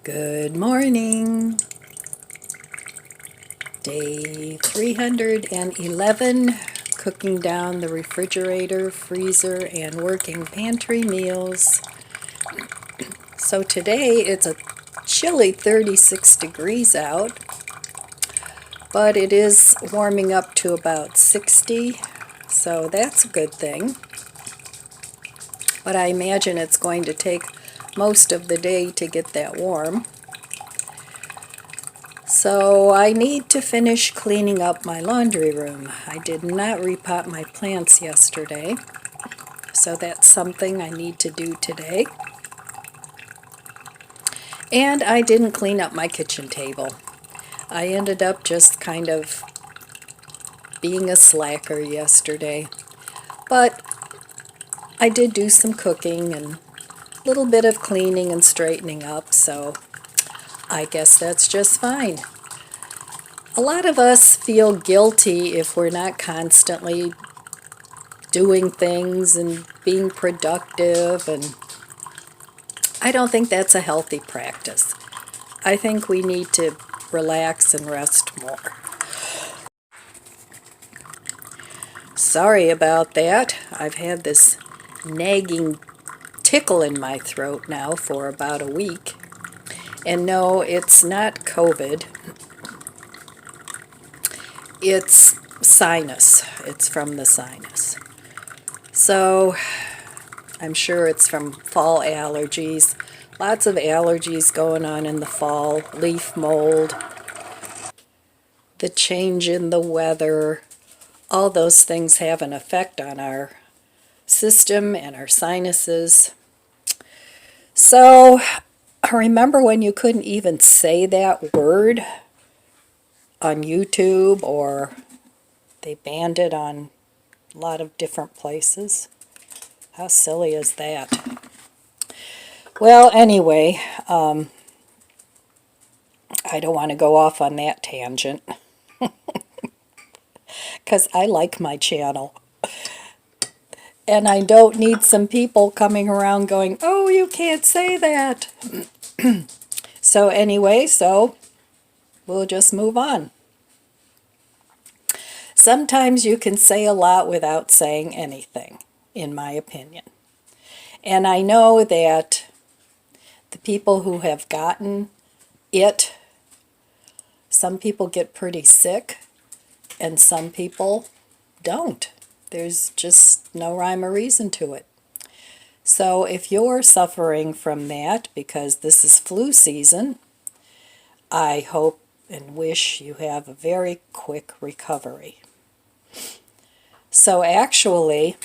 Good morning. Day 311, cooking down the refrigerator, freezer, and working pantry meals. So today it's a chilly 36 degrees out, but it is warming up to about 60, so that's a good thing. But I imagine it's going to take most of the day to get that warm. So I need to finish cleaning up my laundry room. I did not repot my plants yesterday, so that's something I need to do today. And I didn't clean up my kitchen table. I ended up just kind of being a slacker yesterday. But I did do some cooking and a little bit of cleaning and straightening up, so I guess that's just fine. A lot of us feel guilty if we're not constantly doing things and being productive, and I don't think that's a healthy practice. I think we need to relax and rest more. Sorry about that. I've had this nagging tickle in my throat now for about a week. And no, it's not COVID. It's sinus. It's from the sinus. So I'm sure it's from fall allergies. Lots of allergies going on in the fall. Leaf mold, the change in the weather, all those things have an effect on our system and our sinuses. So remember when you couldn't even say that word on YouTube, or they banned it on a lot of different places? How silly is that? Well, anyway, I don't want to go off on that tangent because I like my channel. And I don't need some people coming around going, oh, you can't say that. So anyway, we'll just move on. Sometimes you can say a lot without saying anything, in my opinion. And I know that the people who have gotten it, some people get pretty sick and some people don't. There's just no rhyme or reason to it. So if you're suffering from that because this is flu season, I hope and wish you have a very quick recovery. So actually,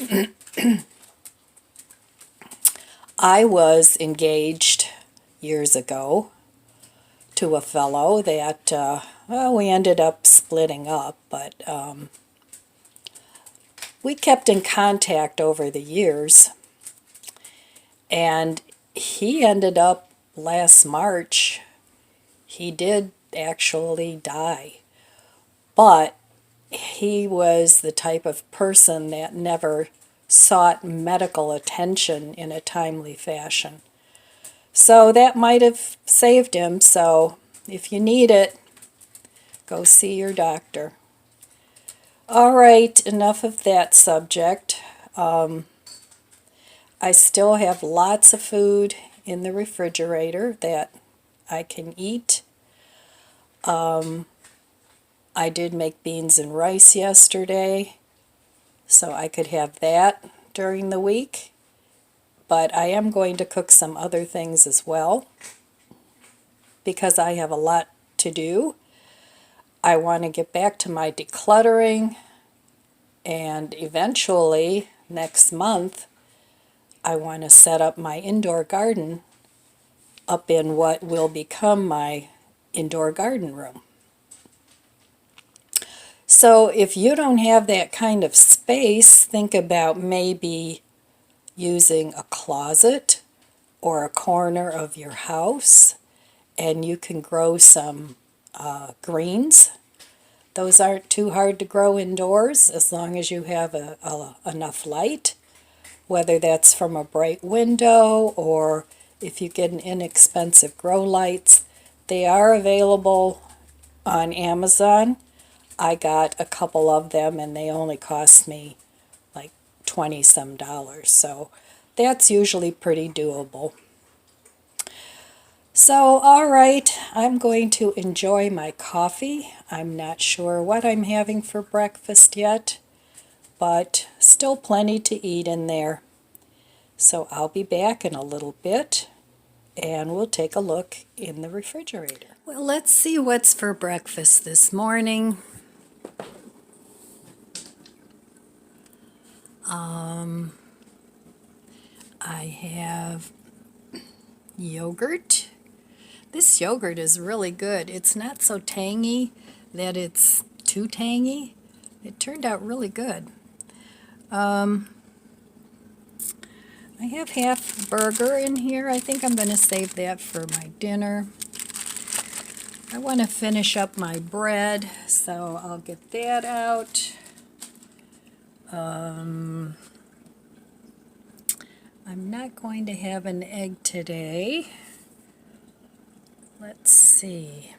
I was engaged years ago to a fellow that, well, we ended up splitting up, but we kept in contact over the years. And he ended up last March, he did actually die. But he was the type of person that never sought medical attention in a timely fashion. So that might have saved him. So if you need it, go see your doctor. All right, enough of that subject. I still have lots of food in the refrigerator that I can eat. I did make beans and rice yesterday, so I could have that during the week. But I am going to cook some other things as well because I have a lot to do. I want to get back to my decluttering, and eventually next month I want to set up my indoor garden up in what will become my indoor garden room. So if you don't have that kind of space, think about maybe using a closet or a corner of your house, and you can grow some greens. Those aren't too hard to grow indoors as long as you have enough light, whether that's from a bright window or if you get an inexpensive grow lights. They are available on Amazon. I got a couple of them and they only cost me like 20 some dollars, so that's usually pretty doable. So, all right, I'm going to enjoy my coffee. I'm not sure what I'm having for breakfast yet, but still plenty to eat in there. So I'll be back in a little bit and we'll take a look in the refrigerator. Well, let's see what's for breakfast this morning. I have yogurt. This yogurt is really good. It's not so tangy that it's too tangy. It turned out really good. I have half burger in here. I think I'm going to save that for my dinner. I want to finish up my bread, so I'll get that out. I'm not going to have an egg today. Let's see.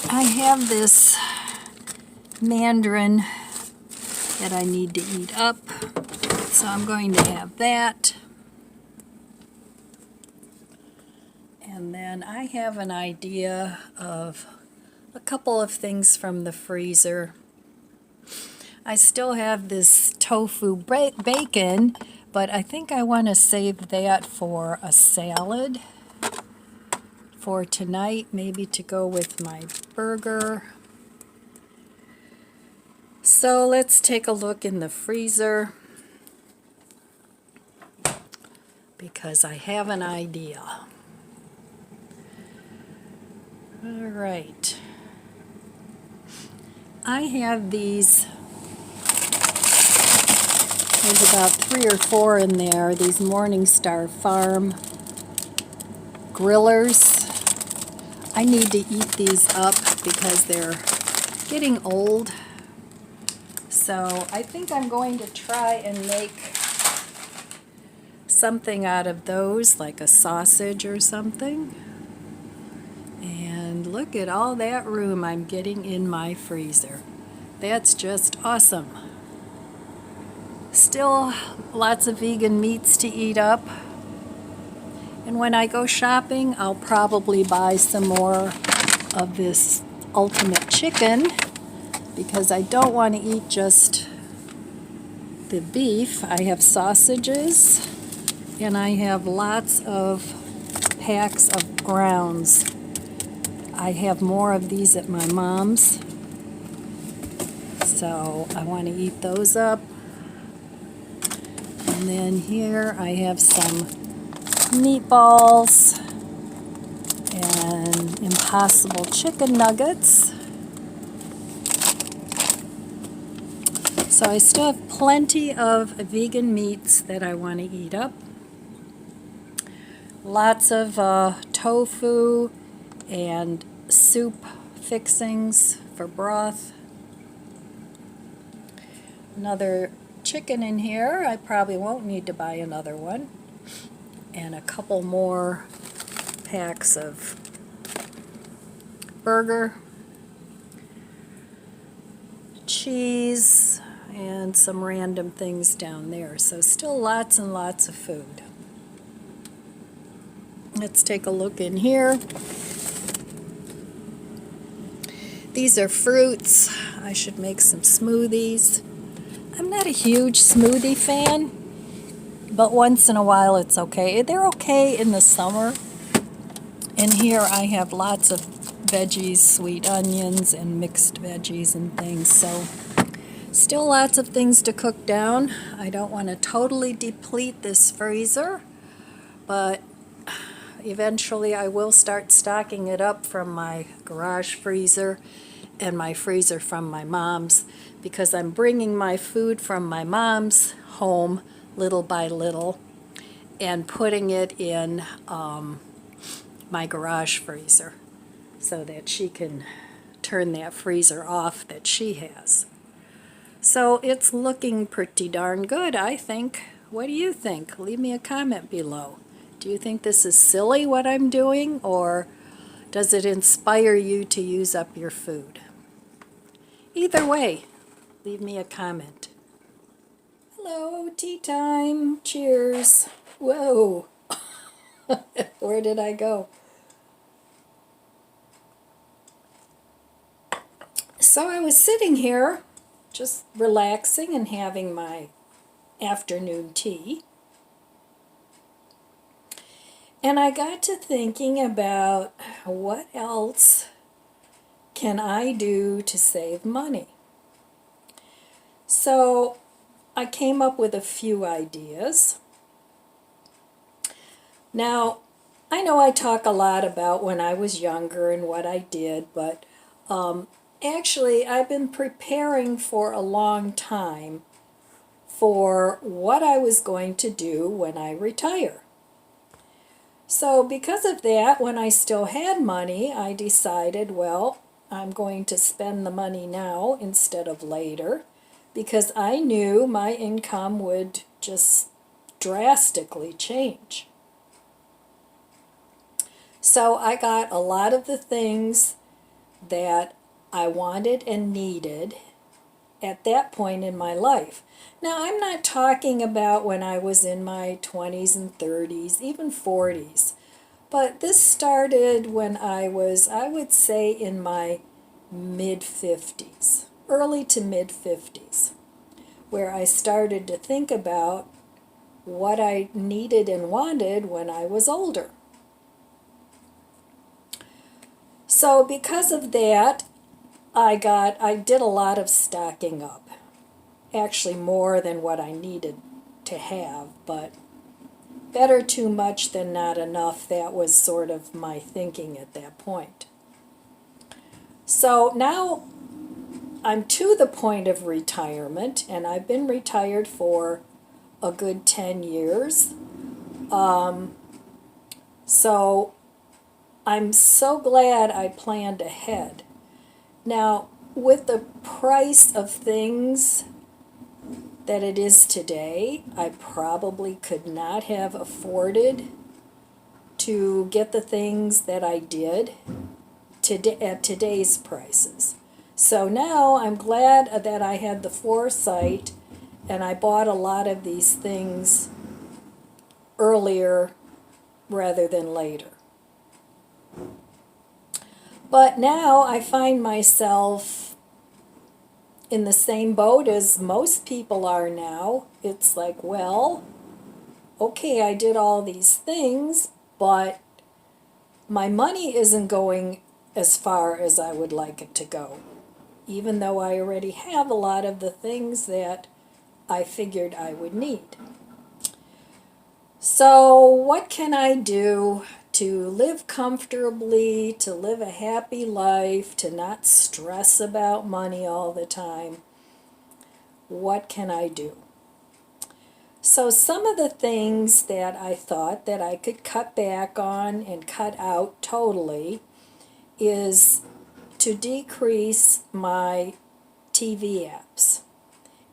I have this mandarin that I need to eat up, so I'm going to have that. And then I have an idea of a couple of things from the freezer. I still have this tofu bacon, but I think I want to save that for a salad for tonight, maybe to go with my burger. So let's take a look in the freezer because I have an idea. All right. I have these, there's about 3 or 4 in there, these Morningstar Farm grillers. I need to eat these up because they're getting old. So I think I'm going to try and make something out of those, like a sausage or something. And look at all that room I'm getting in my freezer. That's just awesome. Still lots of vegan meats to eat up. And when I go shopping, I'll probably buy some more of this ultimate chicken because I don't want to eat just the beef. I have sausages and I have lots of packs of grounds. I have more of these at my mom's, so I want to eat those up. And then here I have some meatballs and Impossible chicken nuggets. So I still have plenty of vegan meats that I want to eat up. Lots of tofu and soup fixings for broth. Another chicken in here. I probably won't need to buy another one. And a couple more packs of burger, cheese, and some random things down there. So still lots and lots of food. Let's take a look in here. These are fruits. I should make some smoothies. I'm not a huge smoothie fan, but once in a while it's okay. They're okay in the summer. And here I have lots of veggies, sweet onions, and mixed veggies and things. So still lots of things to cook down. I don't want to totally deplete this freezer, but eventually I will start stocking it up from my garage freezer and my freezer from my mom's, because I'm bringing my food from my mom's home little by little and putting it in my garage freezer so that she can turn that freezer off that she has. So it's looking pretty darn good, I think. What do you think? Leave me a comment below. Do you think this is silly what I'm doing, or does it inspire you to use up your food? Either way, leave me a comment. Hello, tea time. Cheers. Whoa. Where did I go? So I was sitting here just relaxing and having my afternoon tea. And I got to thinking about what else can I do to save money. So I came up with a few ideas. Now, I know I talk a lot about when I was younger and what I did, but actually I've been preparing for a long time for what I was going to do when I retire. So because of that, when I still had money, I decided, well, I'm going to spend the money now instead of later, because I knew my income would just drastically change. So I got a lot of the things that I wanted and needed at that point in my life. Now, I'm not talking about when I was in my 20s and 30s, even 40s, but this started when I was, I would say, in my mid-50s, early to mid-50s, where I started to think about what I needed and wanted when I was older. So because of that, I did a lot of stocking up. Actually more than what I needed to have, but better too much than not enough. That was sort of my thinking at that point. So now I'm to the point of retirement, and I've been retired for a good 10 years. So I'm so glad I planned ahead. Now, with the price of things that it is today, I probably could not have afforded to get the things that I did at today's prices. So now I'm glad that I had the foresight and I bought a lot of these things earlier rather than later. But now I find myself in the same boat as most people are now. It's like, well, okay, I did all these things, but my money isn't going as far as I would like it to go, even though I already have a lot of the things that I figured I would need. So what can I do to live comfortably, to live a happy life, to not stress about money all the time? What can I do? So some of the things that I thought that I could cut back on and cut out totally is to decrease my TV apps.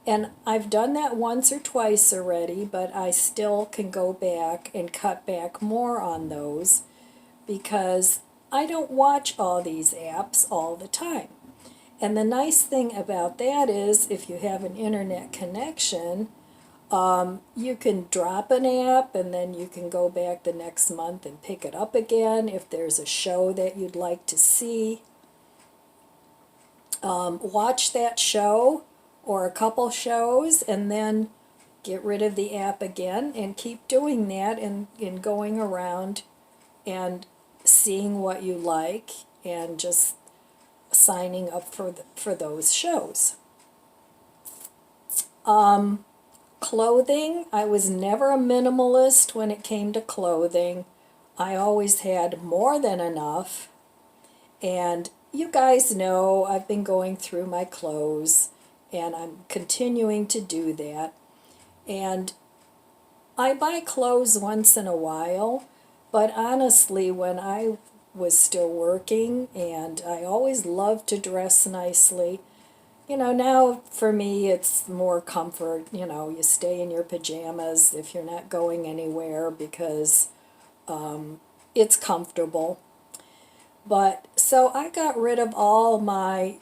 And I've done that once or twice already, but I still can go back and cut back more on those because I don't watch all these apps all the time. And the nice thing about that is if you have an internet connection, you can drop an app and then you can go back the next month and pick it up again if there's a show that you'd like to see. Watch that show or a couple shows and then get rid of the app again and keep doing that and going around and seeing what you like and just signing up for those shows. Clothing, I was never a minimalist when it came to clothing. I always had more than enough, and you guys know I've been going through my clothes and I'm continuing to do that. And I buy clothes once in a while, but honestly, when I was still working, and I always loved to dress nicely. You know, now for me it's more comfort. You know, you stay in your pajamas if you're not going anywhere because it's comfortable. But so I got rid of all my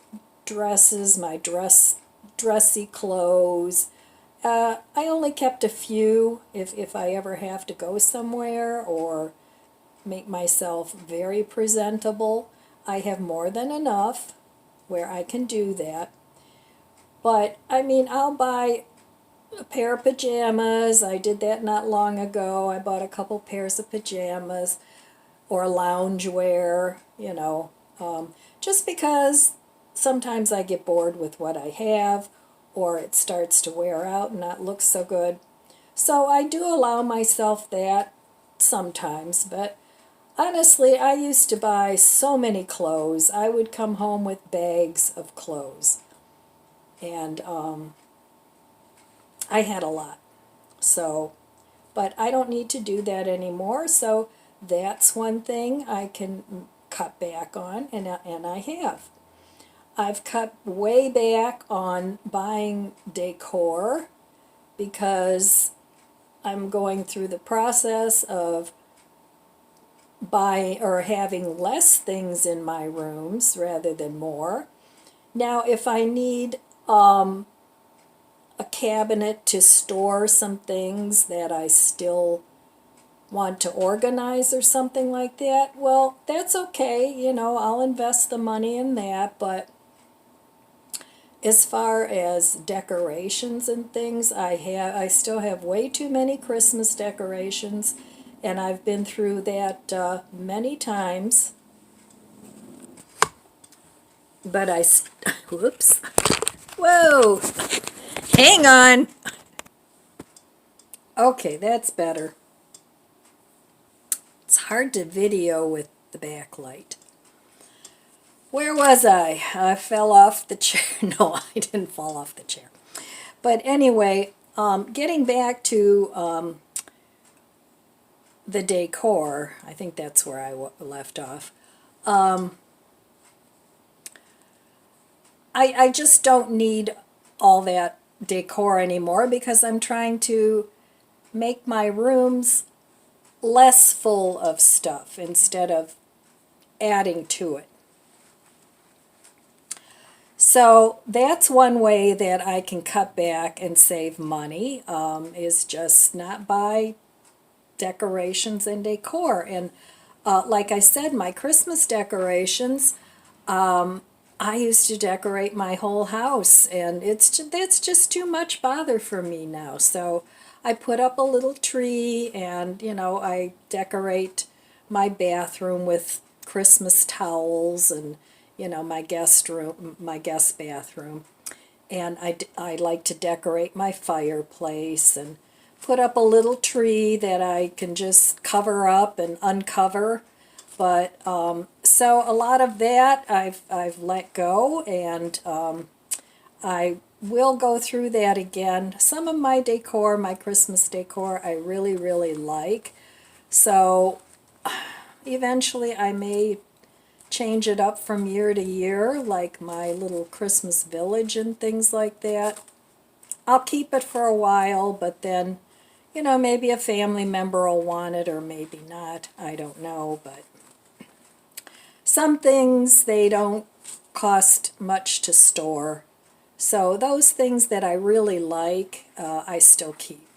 dresses, my dressy clothes. I only kept a few if I ever have to go somewhere or make myself very presentable. I have more than enough where I can do that. But I mean, I'll buy a pair of pajamas. I did that not long ago. I bought a couple pairs of pajamas or loungewear, you know, just because sometimes I get bored with what I have or it starts to wear out and not look so good. So I do allow myself that sometimes, but honestly, I used to buy so many clothes. I would come home with bags of clothes, and I had a lot. So, but I don't need to do that anymore. So that's one thing I can cut back on, and I have. I've cut way back on buying decor because I'm going through the process of buying or having less things in my rooms rather than more. Now, if I need a cabinet to store some things that I still want to organize or something like that, well, that's okay. You know, I'll invest the money in that. But as far as decorations and things, I still have way too many Christmas decorations, and I've been through that many times. But whoops, whoa, hang on. Okay, that's better. It's hard to video with the backlight. Where was I? I fell off the chair. No, I didn't fall off the chair. But anyway, getting back to the decor, I think that's where I left off. I just don't need all that decor anymore because I'm trying to make my rooms less full of stuff instead of adding to it. So that's one way that I can cut back and save money, is just not buy decorations and decor. And like I said, my Christmas decorations, I used to decorate my whole house, and that's just too much bother for me now. So I put up a little tree, and you know, I decorate my bathroom with Christmas towels, and you know, my guest bathroom, and I like to decorate my fireplace and put up a little tree that I can just cover up and uncover. But so a lot of that I've let go, and I will go through that again. Some of my decor, my Christmas decor, I really, really like. So eventually I may change it up from year to year, like my little Christmas village and things like that. I'll keep it for a while, but then, you know, maybe a family member will want it or maybe not. I don't know, but some things, they don't cost much to store. So those things that I really like, I still keep.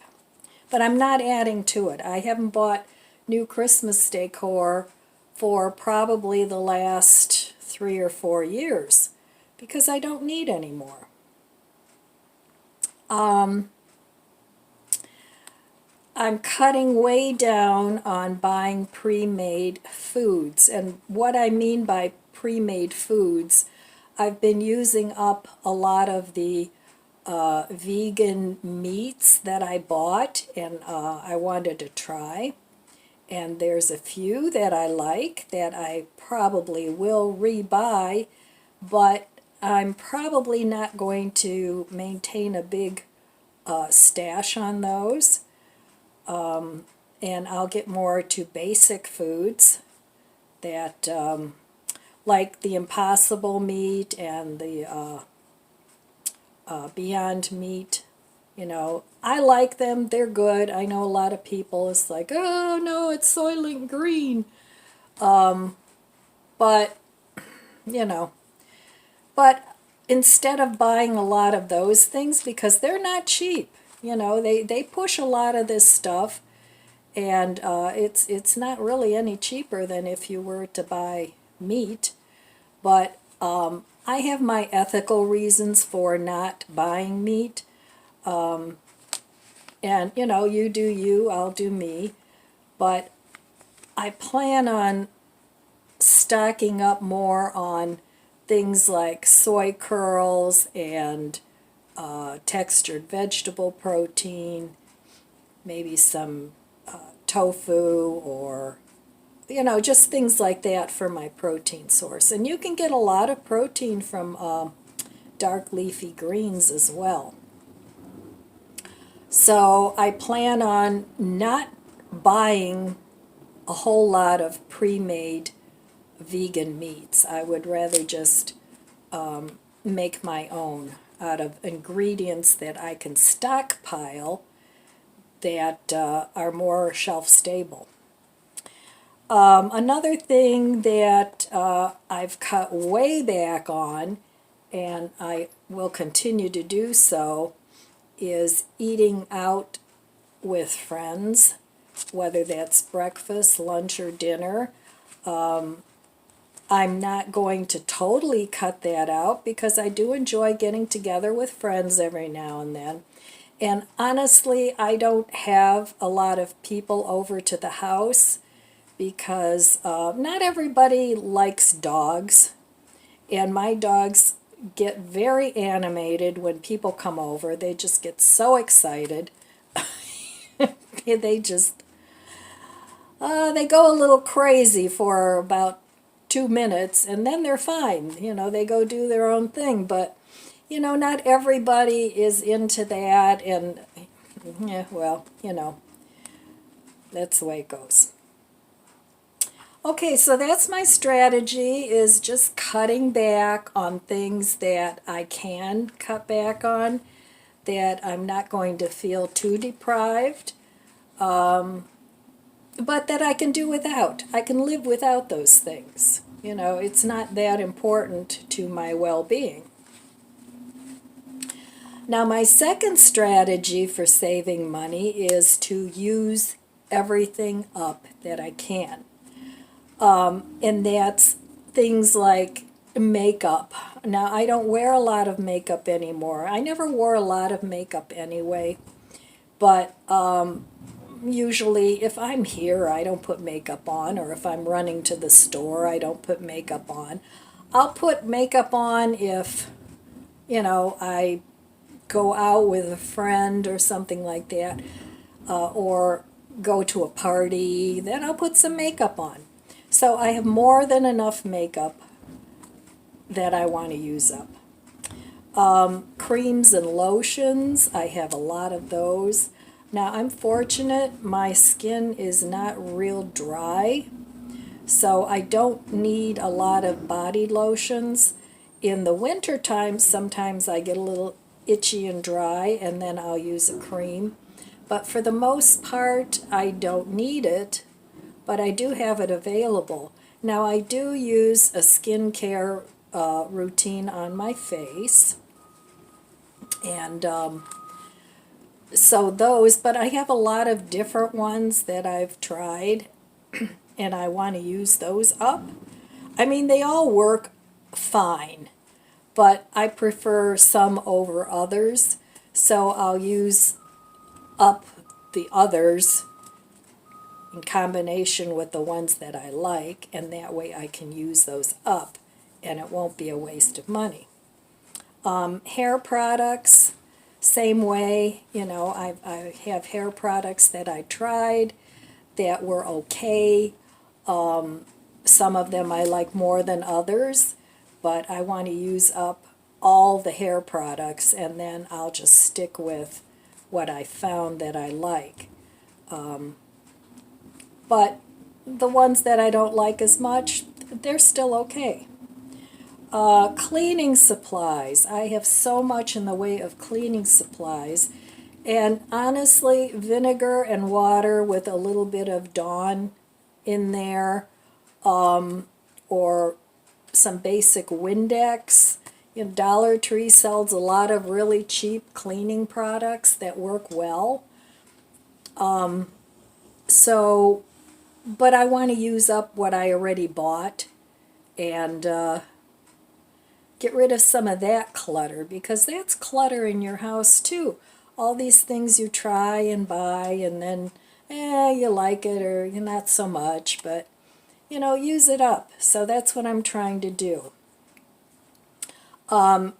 But I'm not adding to it. I haven't bought new Christmas decor for probably the last 3 or 4 years because I don't need any more. I'm cutting way down on buying pre-made foods. And what I mean by pre-made foods, I've been using up a lot of the vegan meats that I bought, and I wanted to try. And there's a few that I like that I probably will rebuy, but I'm probably not going to maintain a big stash on those. And I'll get more to basic foods that like the Impossible meat and the Beyond meat. You know, I like them. They're good. I know a lot of people, it's like, oh no, it's Soylent Green. But, you know, but instead of buying a lot of those things, because they're not cheap, you know, they push a lot of this stuff, and it's not really any cheaper than if you were to buy meat. But I have my ethical reasons for not buying meat. And, you know, you do you, I'll do me. But I plan on stocking up more on things like soy curls and textured vegetable protein, maybe some tofu, or, you know, just things like that for my protein source. And you can get a lot of protein from dark leafy greens as well. So I plan on not buying a whole lot of pre-made vegan meats. I would rather just make my own out of ingredients that I can stockpile that are more shelf stable. Another thing that I've cut way back on, and I will continue to do so, is eating out with friends, whether that's breakfast, lunch, or dinner. I'm not going to totally cut that out because I do enjoy getting together with friends every now and then. And honestly, I don't have a lot of people over to the house because not everybody likes dogs. And my dogs get very animated when people come over. They just get so excited. They just, they go a little crazy for about 2 minutes, and then they're fine. You know, they go do their own thing. But, you know, not everybody is into that, and, yeah, well, you know, that's the way it goes. Okay, so that's my strategy, is just cutting back on things that I can cut back on, that I'm not going to feel too deprived, but that I can do without. I can live without those things. You know, it's not that important to my well-being. Now, my second strategy for saving money is to use everything up that I can. And that's things like makeup. Now, I don't wear a lot of makeup anymore. I never wore a lot of makeup anyway, but usually if I'm here, I don't put makeup on, or if I'm running to the store, I don't put makeup on. I'll put makeup on if, you know, I go out with a friend or something like that, or go to a party, then I'll put some makeup on. So I have more than enough makeup that I want to use up. Creams and lotions, I have a lot of those. Now, I'm fortunate, my skin is not real dry, so I don't need a lot of body lotions. In the winter time, sometimes I get a little itchy and dry, and then I'll use a cream. But for the most part, I don't need it, but I do have it available. Now, I do use a skincare routine on my face, and so those, but I have a lot of different ones that I've tried, and I want to use those up. I mean, they all work fine, but I prefer some over others, so I'll use up the others in combination with the ones that I like, and that way I can use those up, and it won't be a waste of money. Hair products, same way. You know, I have hair products that I tried that were okay. Some of them I like more than others, but I want to use up all the hair products, and then I'll just stick with what I found that I like. But the ones that I don't like as much, they're still okay. Cleaning supplies. I have so much in the way of cleaning supplies. And honestly, vinegar and water with a little bit of Dawn in there, or some basic Windex. You know, Dollar Tree sells a lot of really cheap cleaning products that work well. So, but I want to use up what I already bought and get rid of some of that clutter, because that's clutter in your house too. All these things you try and buy, and then you like it or you not so much, but use it up. So that's what I'm trying to do.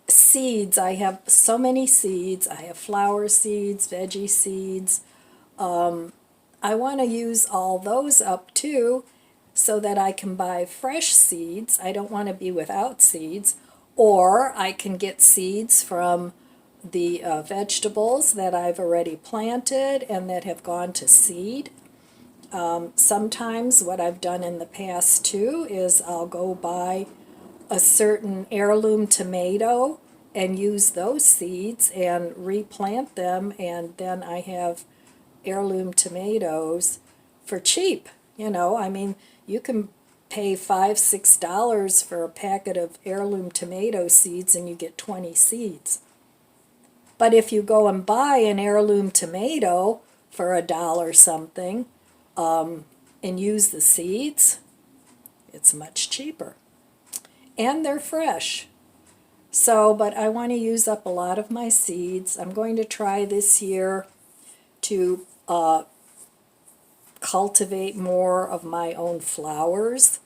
Seeds. I have so many seeds. I have flower seeds, veggie seeds. I want to use all those up too, so that I can buy fresh seeds. I don't want to be without seeds. Or I can get seeds from the vegetables that I've already planted and that have gone to seed. Sometimes what I've done in the past too is I'll go buy a certain heirloom tomato and use those seeds and replant them, and then I have heirloom tomatoes for cheap. I mean, you can pay $5, $6 for a packet of heirloom tomato seeds and you get 20 seeds. But if you go and buy an heirloom tomato for $1 something, and use the seeds, it's much cheaper. And they're fresh. So, but I want to use up a lot of my seeds. I'm going to try this year to cultivate more of my own flowers.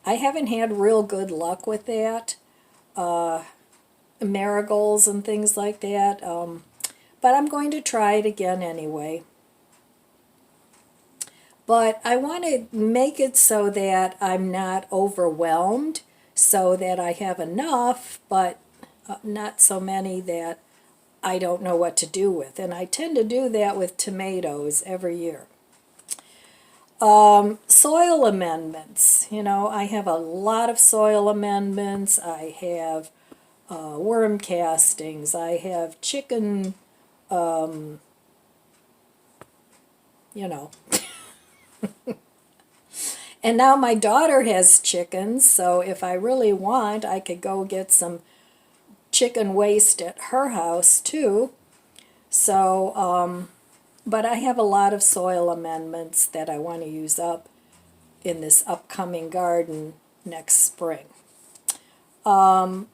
I haven't had real good luck with that. Marigolds and things like that. But I'm going to try it again anyway. But I want to make it so that I'm not overwhelmed, so that I have enough, but not so many that I don't know what to do with. And I tend to do that with tomatoes every year. Soil amendments. I have a lot of soil amendments. I have worm castings. I have chicken, you know. And now my daughter has chickens, so if I really want, I could go get some chicken waste at her house too. So, but I have a lot of soil amendments that I want to use up in this upcoming garden next spring. Of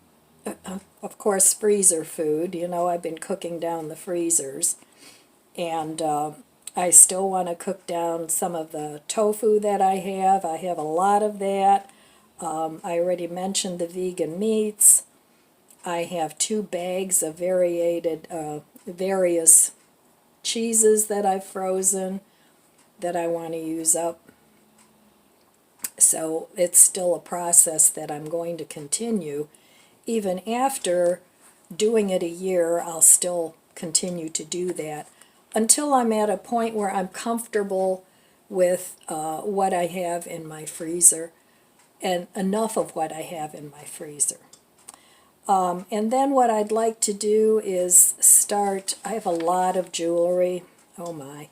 course, freezer food. I've been cooking down the freezers. And I still want to cook down some of the tofu that I have. I have a lot of that. I already mentioned the vegan meats. I have 2 bags of various cheeses that I've frozen that I want to use up. So it's still a process that I'm going to continue. Even after doing it a year, I'll still continue to do that until I'm at a point where I'm comfortable with what I have in my freezer, and enough of what I have in my freezer. And then what I'd like to do is I have a lot of jewelry. Oh my.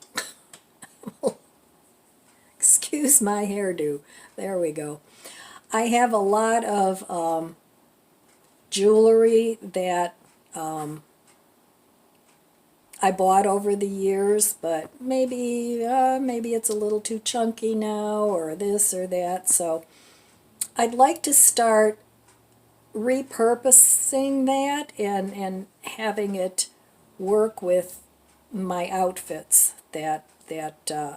Excuse my hairdo. There we go. I have a lot of jewelry that I bought over the years, but maybe it's a little too chunky now, or this or that. So I'd like to start repurposing that and having it work with my outfits that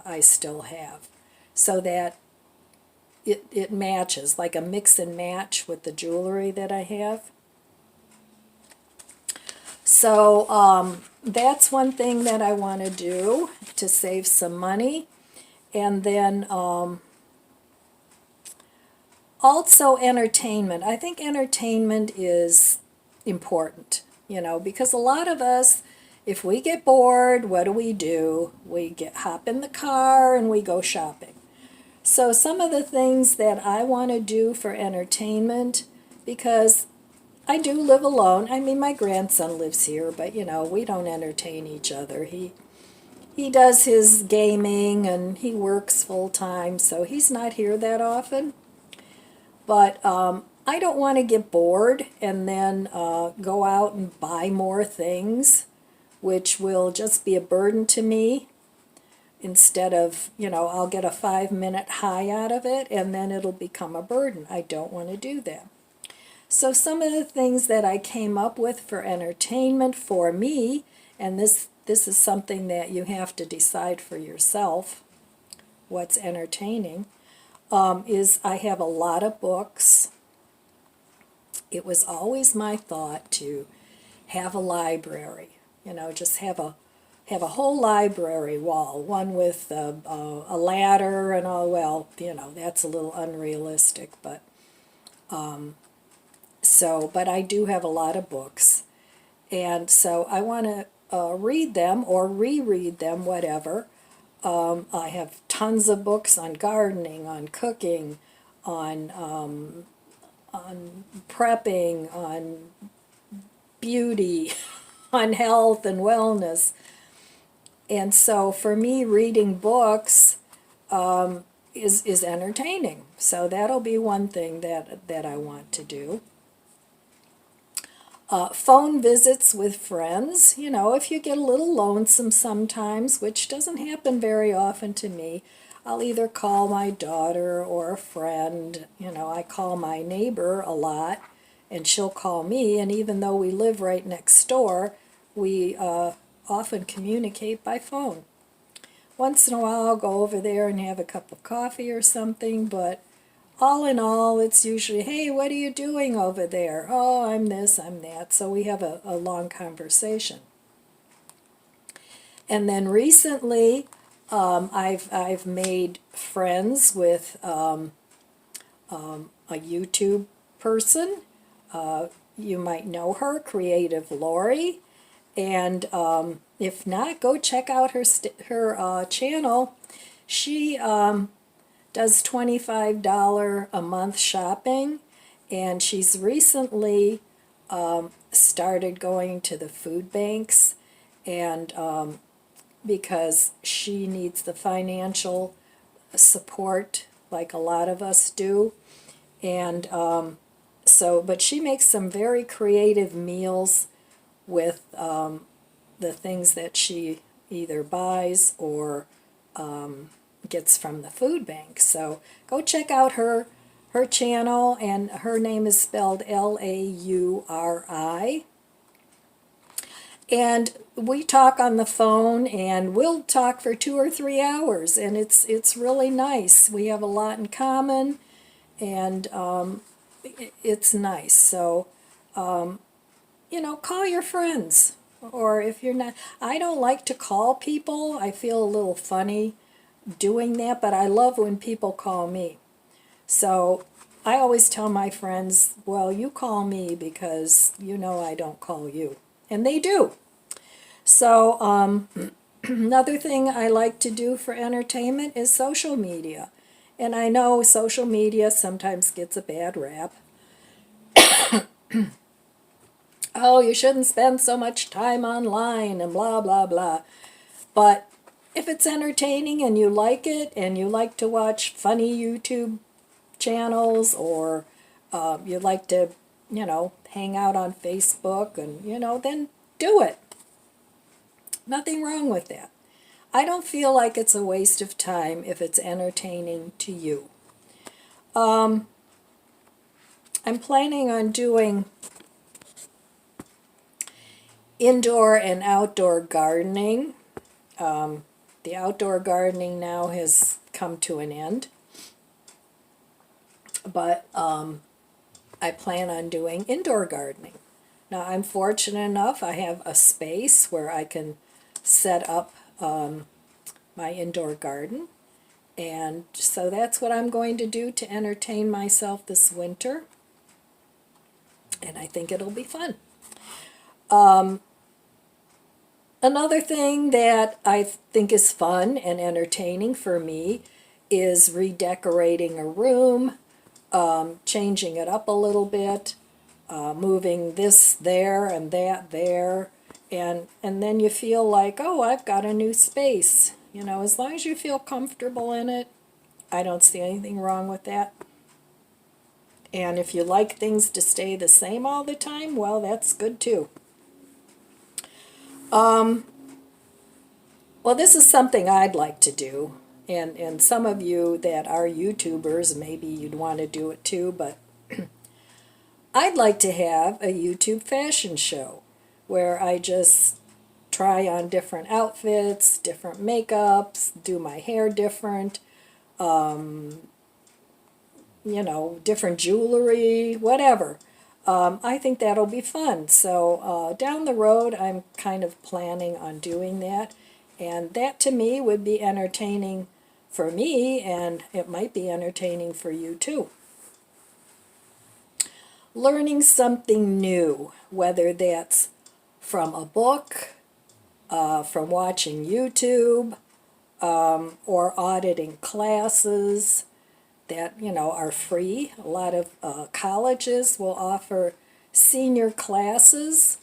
I still have, so that it matches, like a mix and match with the jewelry that I have. So that's one thing that I want to do to save some money. And then also entertainment. I think entertainment is important, because a lot of us, if we get bored, what do? We hop in the car and we go shopping. So some of the things that I want to do for entertainment, because I do live alone. I mean, my grandson lives here, but we don't entertain each other. He does his gaming and he works full time, so he's not here that often. But I don't want to get bored and then go out and buy more things, which will just be a burden to me. Instead of, I'll get a 5-minute high out of it and then it'll become a burden. I don't want to do that. So some of the things that I came up with for entertainment for me, and this is something that you have to decide for yourself, what's entertaining, is I have a lot of books. It was always my thought to have a library, just have a whole library wall, one with a ladder and all. Well, that's a little unrealistic, but but I do have a lot of books, and so I want to read them or reread them, whatever. I have tons of books on gardening, on cooking, on prepping, on beauty, on health and wellness. And so for me, reading books is entertaining. So that'll be one thing that I want to do. Phone visits with friends. If you get a little lonesome sometimes, which doesn't happen very often to me, I'll either call my daughter or a friend. I call my neighbor a lot, and she'll call me. And even though we live right next door, we often communicate by phone. Once in a while, I'll go over there and have a cup of coffee or something, but all in all, it's usually, hey, what are you doing over there? Oh, I'm this, I'm that. So we have a long conversation. And then recently, I've made friends with a YouTube person. You might know her, Creative Lori. And if not, go check out her channel. She does $25 a month shopping, and she's recently started going to the food banks, and because she needs the financial support like a lot of us do. And but she makes some very creative meals with the things that she either buys or gets from the food bank. So go check out her channel, and her name is spelled Lauri. And we talk on the phone, and we'll talk for 2 or 3 hours, and it's really nice. We have a lot in common, and it's nice. So call your friends. Or if you're not, I don't like to call people. I feel a little funny doing that, but I love when people call me. So I always tell my friends, well, you call me because I don't call you. And they do. So another thing I like to do for entertainment is social media. And I know social media sometimes gets a bad rap. Oh, you shouldn't spend so much time online and blah, blah, blah. But if it's entertaining and you like it, and you like to watch funny YouTube channels, or you like to, hang out on Facebook, and, then do it. Nothing wrong with that. I don't feel like it's a waste of time if it's entertaining to you. I'm planning on doing indoor and outdoor gardening. The outdoor gardening now has come to an end, but I plan on doing indoor gardening. Now, I'm fortunate enough, I have a space where I can set up my indoor garden, and so that's what I'm going to do to entertain myself this winter, and I think it'll be fun. Another thing that I think is fun and entertaining for me is redecorating a room, changing it up a little bit, moving this there and that there, and then you feel like, oh, I've got a new space. You know, as long as you feel comfortable in it, I don't see anything wrong with that. And if you like things to stay the same all the time, well, that's good too. Well, this is something I'd like to do. And some of you that are YouTubers, maybe you'd want to do it too, but I'd like to have a YouTube fashion show where I just try on different outfits, different makeups, do my hair different, you know, different jewelry, whatever. I think that'll be fun. So down the road, I'm kind of planning on doing that. And that to me would be entertaining for me, and it might be entertaining for you too. Learning something new, whether that's from a book, from watching YouTube, or auditing classes that, you know, are free. A lot of colleges will offer senior classes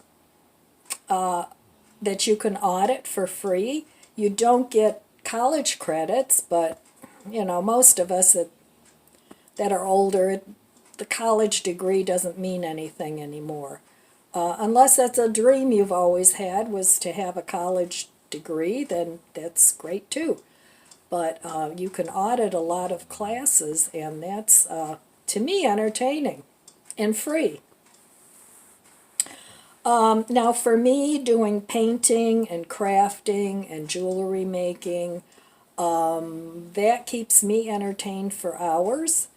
that you can audit for free. You don't get college credits, but, you know, most of us that are older, the college degree doesn't mean anything anymore. Unless that's a dream you've always had, was to have a college degree, then that's great too. But you can audit a lot of classes, and that's, to me, entertaining and free. Now for me, doing painting and crafting and jewelry making, that keeps me entertained for hours.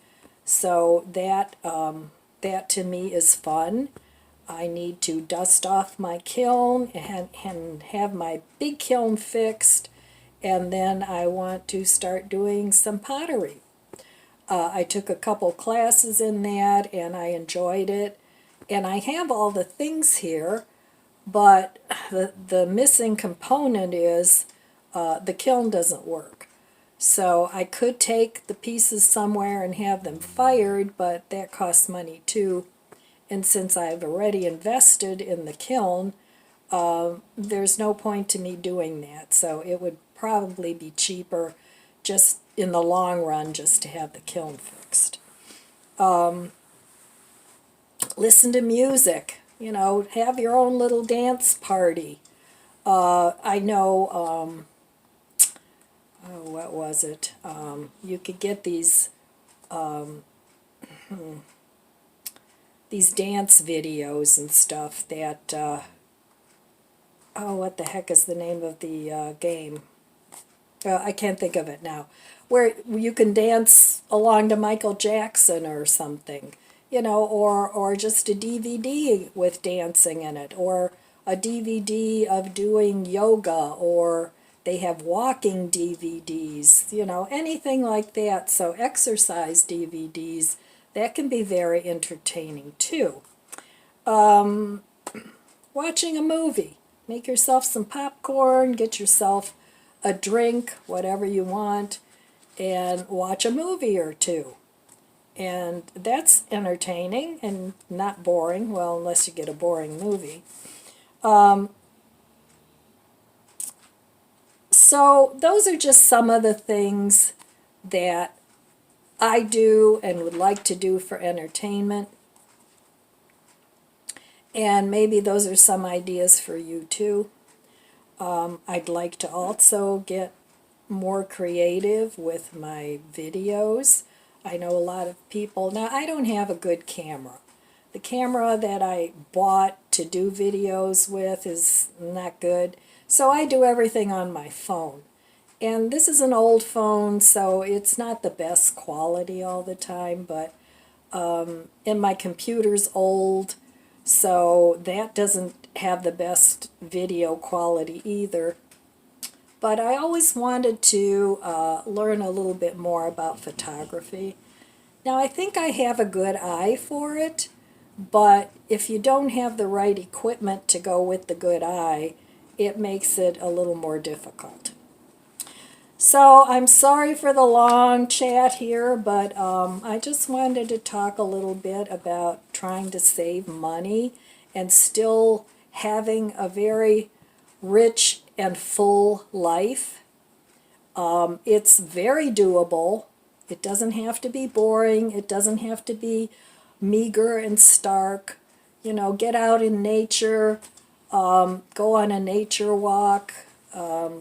So that to me is fun. I need to dust off my kiln and have my big kiln fixed, and then I want to start doing some pottery. I took a couple classes in that, and I enjoyed it. And I have all the things here, but the missing component is the kiln doesn't work. So I could take the pieces somewhere and have them fired, but that costs money too. And since I've already invested in the kiln, there's no point to me doing that. So it would probably be cheaper just in the long run just to have the kiln fixed. Listen to music, you know, have your own little dance party. I know, oh, what was it? You could get these dance videos and stuff that, oh, what the heck is the name of the game? I can't think of it now. Where you can dance along to Michael Jackson or something, you know, or just a DVD with dancing in it, or a DVD of doing yoga, or they have walking DVDs, you know, anything like that. So exercise DVDs, that can be very entertaining too. Watching a movie. Make yourself some popcorn, get yourself a drink, whatever you want, and watch a movie or two. And that's entertaining and not boring, well, unless you get a boring movie. So those are just some of the things that I do and would like to do for entertainment. And maybe those are some ideas for you too. I'd like to also get more creative with my videos. I know a lot of people, now I don't have a good camera. The camera that I bought to do videos with is not good, so I do everything on my phone. And this is an old phone, so it's not the best quality all the time, but and my computer's old, so that doesn't have the best video quality either. But I always wanted to learn a little bit more about photography. Now I think I have a good eye for it, but if you don't have the right equipment to go with the good eye, it makes it a little more difficult. So I'm sorry for the long chat here, but I just wanted to talk a little bit about trying to save money and still having a very rich and full life. It's very doable. It doesn't have to be boring. It doesn't have to be meager and stark. You know, get out in nature, go on a nature walk,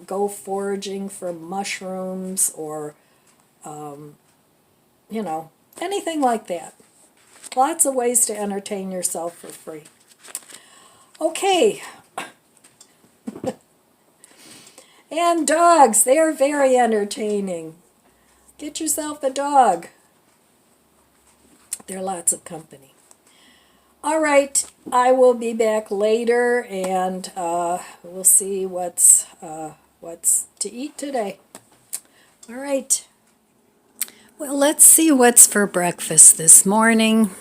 go foraging for mushrooms or, you know, anything like that. Lots of ways to entertain yourself for free. Okay. And dogs, they are very entertaining. Get yourself a dog. They're lots of company. All right, I will be back later, and we'll see what's to eat today. All right. Well, let's see what's for breakfast this morning.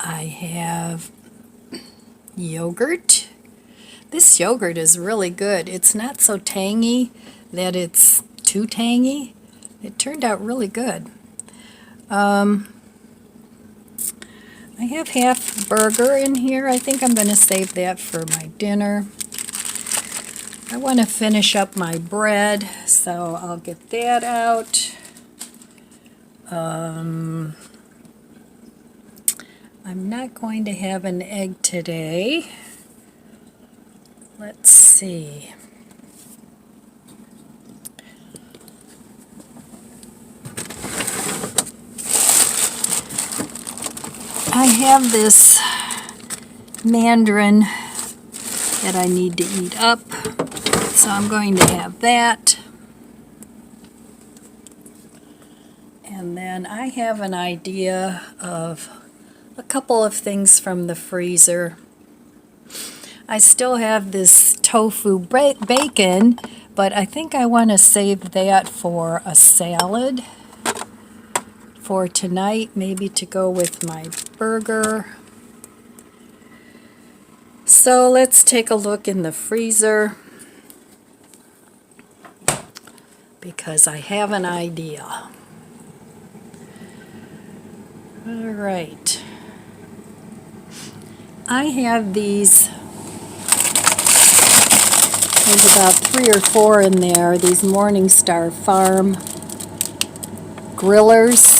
I have yogurt. This yogurt is really good. It's not so tangy that it's too tangy. It turned out really good. I have half burger in here. I think I'm going to save that for my dinner. I want to finish up my bread, so I'll get that out. I'm not going to have an egg today. Let's see. I have this mandarin that I need to eat up, so I'm going to have that. And then I have an idea of a couple of things from the freezer. I still have this tofu bacon, but I think I want to save that for a salad for tonight, maybe to go with my burger. So let's take a look in the freezer because I have an idea. All right. I have these, there's about 3 or 4 in there, these Morningstar Farm grillers.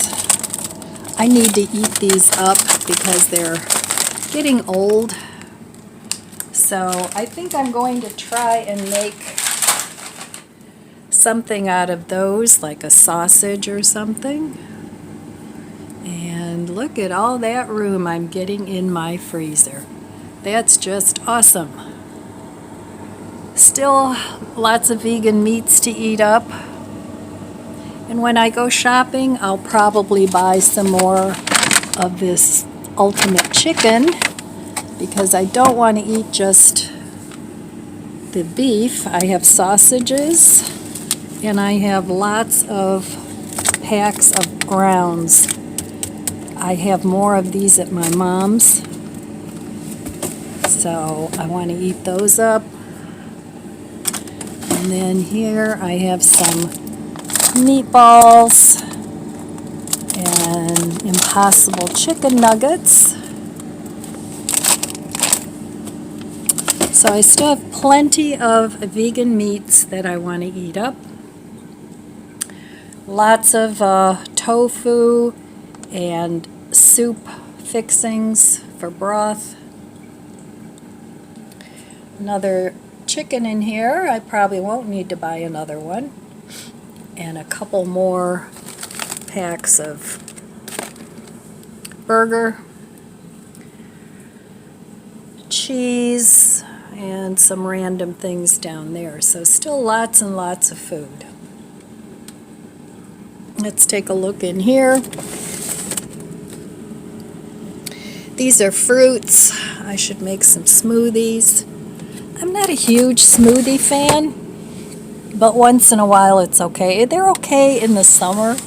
I need to eat these up because they're getting old. So I think I'm going to try and make something out of those, like a sausage or something. And look at all that room I'm getting in my freezer. That's just awesome. Still lots of vegan meats to eat up. And when I go shopping, I'll probably buy some more of this ultimate chicken because I don't want to eat just the beef. I have sausages and I have lots of packs of grounds. I have more of these at my mom's, so I want to eat those up. And then here I have some meatballs and Impossible chicken nuggets. So I still have plenty of vegan meats that I want to eat up. Lots of tofu and soup fixings for broth. Another chicken in here. I probably won't need to buy another one. And a couple more packs of burger, cheese, and some random things down there. So still lots and lots of food. Let's take a look in here. These are fruits. I should make some smoothies. I'm not a huge smoothie fan, but once in a while it's okay. They're okay in the summer.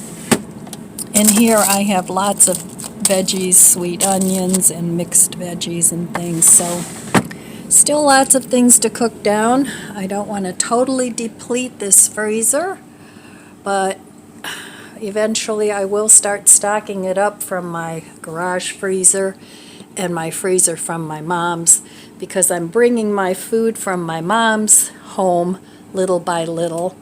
And here I have lots of veggies, sweet onions, and mixed veggies and things. So Still lots of things to cook down. I don't want to totally deplete this freezer, but eventually I will start stocking it up from my garage freezer and my freezer from my mom's, because I'm bringing my food from my mom's home little by little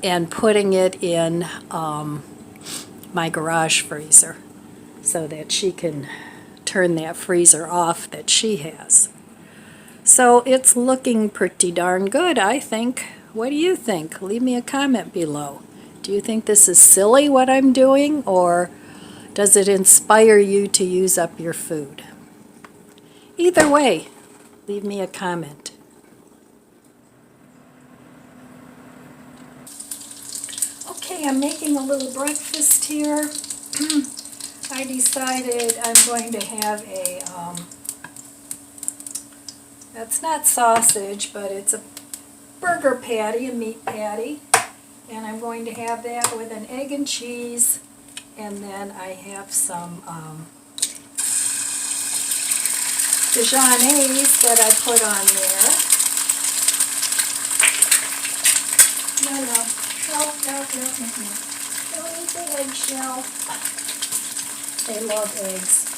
and putting it in my garage freezer so that she can turn that freezer off that she has. So it's looking pretty darn good, I think. What do you think? Leave me a comment below. Do you think this is silly what I'm doing, or does it inspire you to use up your food? Either way, leave me a comment. Okay, I'm making a little breakfast here. I decided I'm going to have a, that's not sausage, but it's a burger patty, a meat patty. And I'm going to have that with an egg and cheese. And then I have some Dijonnaise that I put on there. No. Don't eat the eggshell. They love eggs.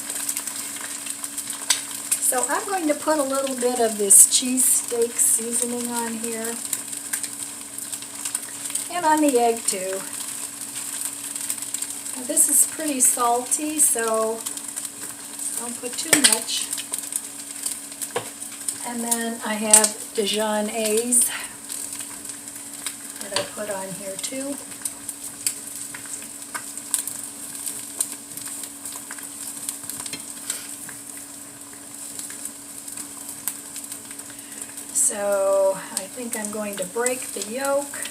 So I'm going to put a little bit of this cheesesteak seasoning on here. And on the egg too. Now this is pretty salty, so don't put too much. And then I have Dijonnaise that I put on here too. So I think I'm going to break the yolk.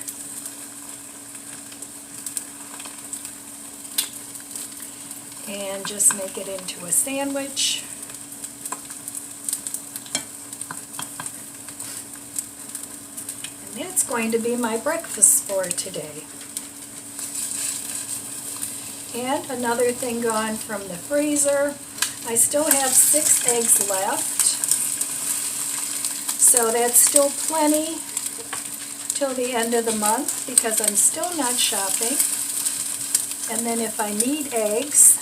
And just make it into a sandwich. And that's going to be my breakfast for today. And another thing gone from the freezer, I still have 6 eggs left. So that's still plenty till the end of the month because I'm still not shopping. And then if I need eggs,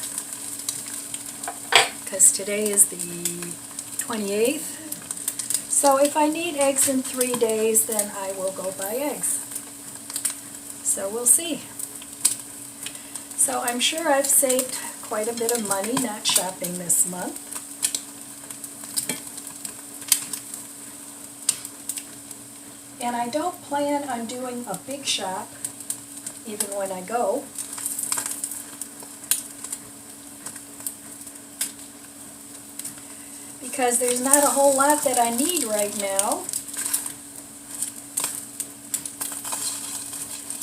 because today is the 28th. So if I need eggs in 3 days, then I will go buy eggs. So we'll see. So I'm sure I've saved quite a bit of money not shopping this month. And I don't plan on doing a big shop, even when I go. Because there's not a whole lot that I need right now.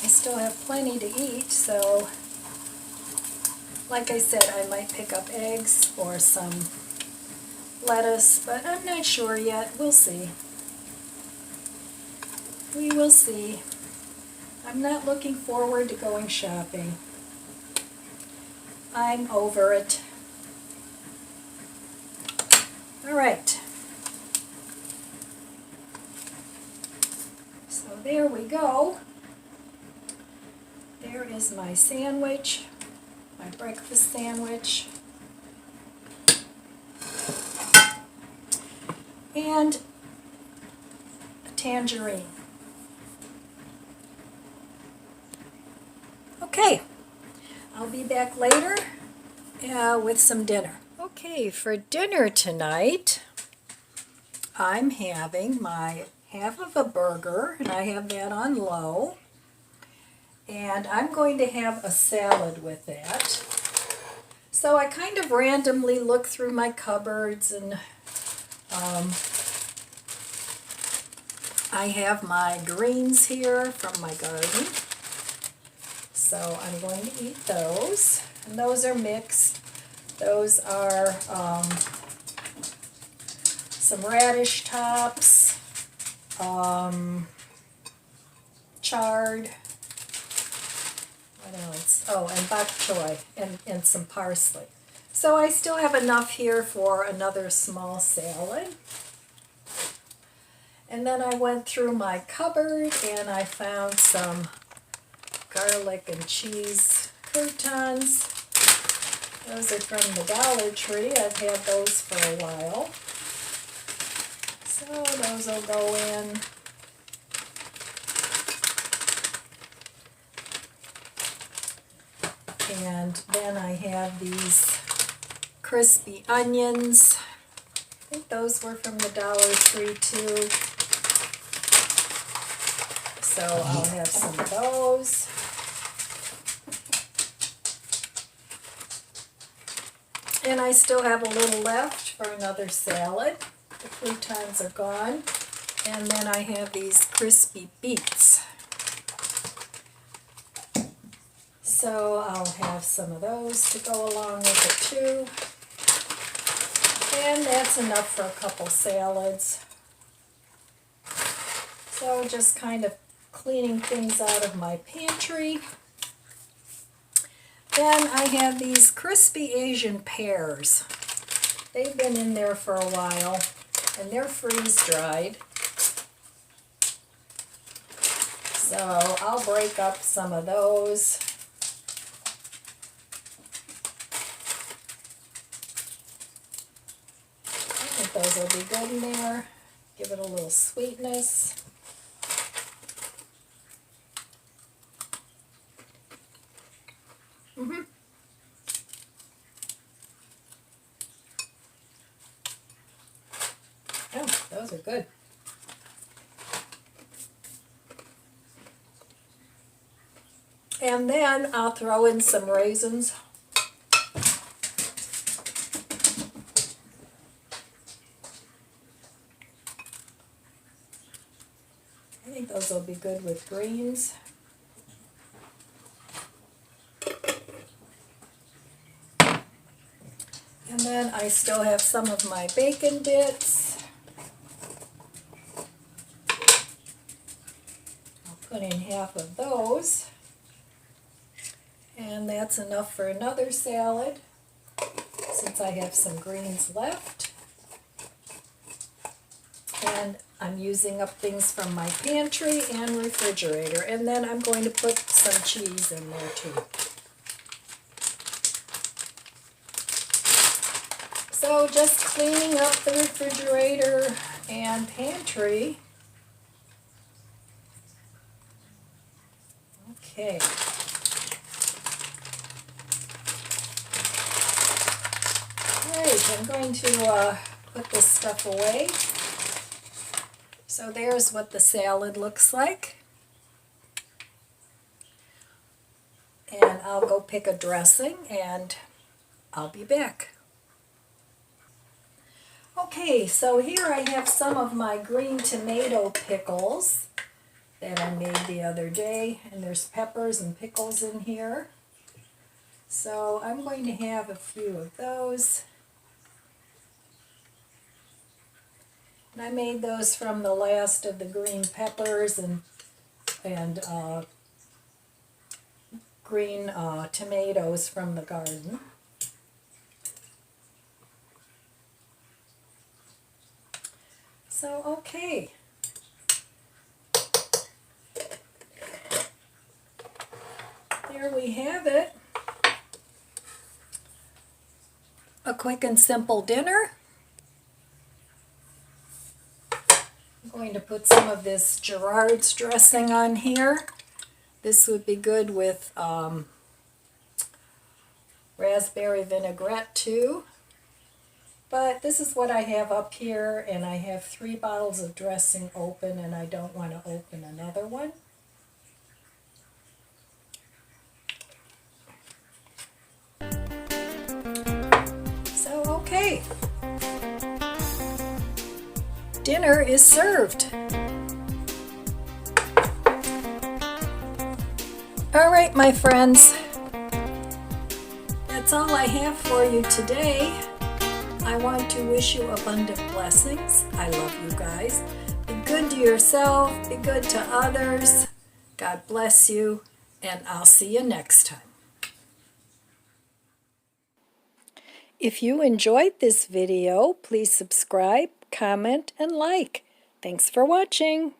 I still have plenty to eat, so like I said, I might pick up eggs or some lettuce, but I'm not sure yet. We'll see. We will see. I'm not looking forward to going shopping. I'm over it. All right. So there we go. There is my sandwich, my breakfast sandwich. And a tangerine. Okay, I'll be back later with some dinner. Okay, for dinner tonight, I'm having my half of a burger, and I have that on low. And I'm going to have a salad with that. So I kind of randomly look through my cupboards, and I have my greens here from my garden. So I'm going to eat those, and those are mixed. Those are some radish tops, chard, what else? Oh, and bok choy, and some parsley. So I still have enough here for another small salad. And then I went through my cupboard and I found some garlic and cheese croutons. Those are from the Dollar Tree. I've had those for a while. So those will go in. And then I have these crispy onions. I think those were from the Dollar Tree too. So I'll have some of those. And I still have a little left for another salad. The croutons are gone. And then I have these crispy beets. So I'll have some of those to go along with it too. And that's enough for a couple salads. So just kind of cleaning things out of my pantry. Then I have these crispy Asian pears. They've been in there for a while and they're freeze-dried. So I'll break up some of those. I think those will be good in there. Give it a little sweetness. Oh, those are good. And then I'll throw in some raisins. I think those will be good with greens. And then I still have some of my bacon bits. I'll put in half of those. And that's enough for another salad, since I have some greens left. And I'm using up things from my pantry and refrigerator. And then I'm going to put some cheese in there too. So just cleaning up the refrigerator and pantry. Okay. Alright, I'm going to put this stuff away. So there's what the salad looks like. And I'll go pick a dressing and I'll be back. Okay, so here I have some of my green tomato pickles that I made the other day, and there's peppers and pickles in here. So I'm going to have a few of those. And I made those from the last of the green peppers and green tomatoes from the garden. So, okay. There we have it. A quick and simple dinner. I'm going to put some of this Gerard's dressing on here. This would be good with raspberry vinaigrette too. But this is what I have up here, and I have 3 bottles of dressing open, and I don't want to open another one. So, okay. Dinner is served. All right, my friends. That's all I have for you today. I want to wish you abundant blessings. I love you guys. Be good to yourself. Be good to others. God bless you. And I'll see you next time. If you enjoyed this video, please subscribe, comment, and like. Thanks for watching.